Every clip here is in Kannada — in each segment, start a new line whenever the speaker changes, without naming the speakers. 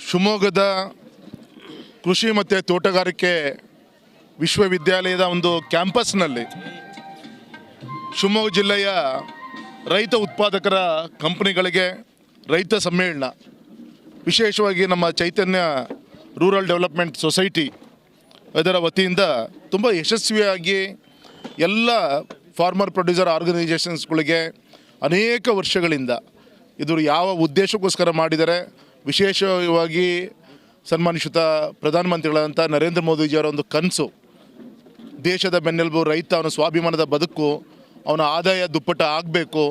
ಶಿವಮೊಗ್ಗದ ಕೃಷಿ ಮತ್ತು ತೋಟಗಾರಿಕೆ ವಿಶ್ವವಿದ್ಯಾಲಯದ ಒಂದು ಕ್ಯಾಂಪಸ್ನಲ್ಲಿ ಶಿವಮೊಗ್ಗ ಜಿಲ್ಲೆಯ ರೈತ ಉತ್ಪಾದಕರ ಕಂಪನಿಗಳಿಗೆ ರೈತ ಸಮ್ಮೇಳನ, ವಿಶೇಷವಾಗಿ ನಮ್ಮ ಚೈತನ್ಯ ರೂರಲ್ ಡೆವಲಪ್ಮೆಂಟ್ ಸೊಸೈಟಿ ಅದರ ವತಿಯಿಂದ ತುಂಬ ಯಶಸ್ವಿಯಾಗಿ ಎಲ್ಲ ಫಾರ್ಮರ್ ಪ್ರೊಡ್ಯೂಸರ್ ಆರ್ಗನೈಸೇಷನ್ಸ್ಗಳಿಗೆ ಅನೇಕ ವರ್ಷಗಳಿಂದ ಇದು ಯಾವ ಉದ್ದೇಶಕ್ಕೋಸ್ಕರ ಮಾಡಿದರೆ, ವಿಶೇಷವಾಗಿ ಸನ್ಮಾನಿತ ಪ್ರಧಾನಮಂತ್ರಿಗಳಂಥ ನರೇಂದ್ರ ಮೋದಿಜಿಯವರ ಒಂದು ಕನಸು, ದೇಶದ ಬೆನ್ನೆಲುಬು ರೈತ, ಅವನ ಸ್ವಾಭಿಮಾನದ ಬದುಕು, ಅವನ ಆದಾಯ ದುಪ್ಪಟ್ಟ ಆಗಬೇಕು,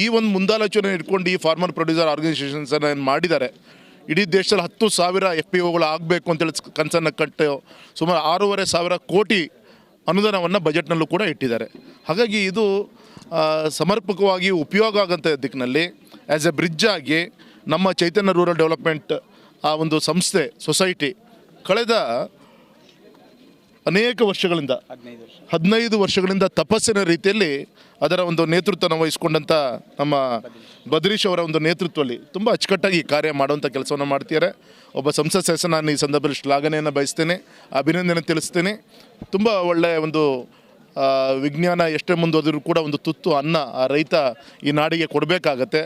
ಈ ಒಂದು ಮುಂದಾಲೋಚನೆ ಇಟ್ಕೊಂಡು ಈ ಫಾರ್ಮರ್ ಪ್ರೊಡ್ಯೂಸರ್ ಆರ್ಗನೈಸೇಷನ್ಸನ್ನು ಏನು ಮಾಡಿದ್ದಾರೆ. ಇಡೀ ದೇಶದಲ್ಲಿ 10,000 FPOಗಳು ಆಗಬೇಕು ಅಂತೇಳಿ ಕನಸನ್ನು ಕಟ್ಟು ಸುಮಾರು 6,500 ಕೋಟಿ ಅನುದಾನವನ್ನು ಬಜೆಟ್ನಲ್ಲೂ ಕೂಡ ಇಟ್ಟಿದ್ದಾರೆ. ಹಾಗಾಗಿ ಇದು ಸಮರ್ಪಕವಾಗಿ ಉಪಯೋಗ ಆಗೋಂಥ ದಿಕ್ಕಿನಲ್ಲಿ ಆ್ಯಸ್ ಎ ಬ್ರಿಡ್ಜ್ ಆಗಿ ನಮ್ಮ ಚೈತನ್ಯ ರೂರಲ್ ಡೆವಲಪ್ಮೆಂಟ್ ಆ ಒಂದು ಸಂಸ್ಥೆ ಸೊಸೈಟಿ ಕಳೆದ ಅನೇಕ ವರ್ಷಗಳಿಂದ 15 ವರ್ಷಗಳಿಂದ ತಪಸ್ಸಿನ ರೀತಿಯಲ್ಲಿ ಅದರ ಒಂದು ನೇತೃತ್ವವನ್ನು ವಹಿಸ್ಕೊಂಡಂಥ ನಮ್ಮ ಬದ್ರೀಶ್ ಅವರ ಒಂದು ನೇತೃತ್ವದಲ್ಲಿ ತುಂಬ ಅಚ್ಚುಕಟ್ಟಾಗಿ ಕಾರ್ಯ ಮಾಡುವಂಥ ಕೆಲಸವನ್ನು ಮಾಡ್ತಿದ್ದಾರೆ. ಒಬ್ಬ ಸಂಸತ್ ಸದಸ್ಯ ನಾನು ಈ ಸಂದರ್ಭದಲ್ಲಿ ಶ್ಲಾಘನೆಯನ್ನು ಬಯಸ್ತೇನೆ, ಅಭಿನಂದನೆ ತಿಳಿಸ್ತೇನೆ. ತುಂಬ ಒಳ್ಳೆಯ ಒಂದು ವಿಜ್ಞಾನ ಎಷ್ಟೇ ಮುಂದುವರೆದರೂ ಕೂಡ ಒಂದು ತುತ್ತು ಅನ್ನ ಆ ರೈತ ಈ ನಾಡಿಗೆ ಕೊಡಬೇಕಾಗತ್ತೆ.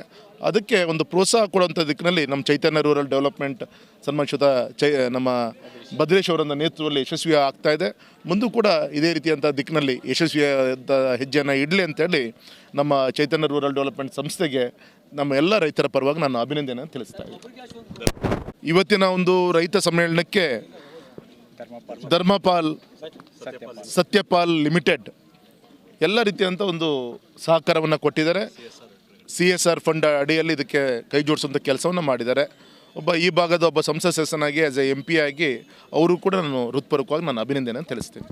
ಅದಕ್ಕೆ ಒಂದು ಪ್ರೋತ್ಸಾಹ ಕೊಡುವಂಥ ದಿಕ್ಕಿನಲ್ಲಿ ನಮ್ಮ ಚೈತನ್ಯ ರೂರಲ್ ಡೆವಲಪ್ಮೆಂಟ್ ಸನ್ಮಾನಿತ ನಮ್ಮ ಬದ್ರೇಶ್ ಅವರ ನೇತೃತ್ವದಲ್ಲಿ ಯಶಸ್ವಿ ಆಗ್ತಾಯಿದೆ. ಮುಂದೂ ಕೂಡ ಇದೇ ರೀತಿಯಂಥ ದಿಕ್ಕಿನಲ್ಲಿ ಯಶಸ್ವಿಯಾದ ಹೆಜ್ಜೆಯನ್ನು ಇಡಲಿ ಅಂತೇಳಿ ನಮ್ಮ ಚೈತನ್ಯ ರೂರಲ್ ಡೆವಲಪ್ಮೆಂಟ್ ಸಂಸ್ಥೆಗೆ ನಮ್ಮ ಎಲ್ಲ ರೈತರ ಪರವಾಗಿ ನಾನು ಅಭಿನಂದನೆಯನ್ನು ತಿಳಿಸ್ತಾ ಇದ್ದೀನಿ. ಇವತ್ತಿನ ಒಂದು ರೈತ ಸಮ್ಮೇಳನಕ್ಕೆ ಧರ್ಮಪಾಲ್ ಸತ್ಯಪಾಲ್ ಲಿಮಿಟೆಡ್ ಎಲ್ಲ ರೀತಿಯಂಥ ಒಂದು ಸಹಕಾರವನ್ನು ಕೊಟ್ಟಿದ್ದಾರೆ. CSR ಫಂಡ್ ಅಡಿಯಲ್ಲಿ ಇದಕ್ಕೆ ಕೈ ಜೋಡಿಸುವಂಥ ಕೆಲಸವನ್ನು ಮಾಡಿದ್ದಾರೆ. ಈ ಭಾಗದ ಒಬ್ಬ ಸಂಸತ್ ಸದಸ್ಯನಾಗಿ ಆ್ಯಸ್ ಎ MP ಆಗಿ ಅವರು ಕೂಡ ನಾನು ಹೃತ್ಪೂರ್ವಕವಾಗಿ ನಾನು ಅಭಿನಂದನೆಯನ್ನು ತಿಳಿಸ್ತೀನಿ.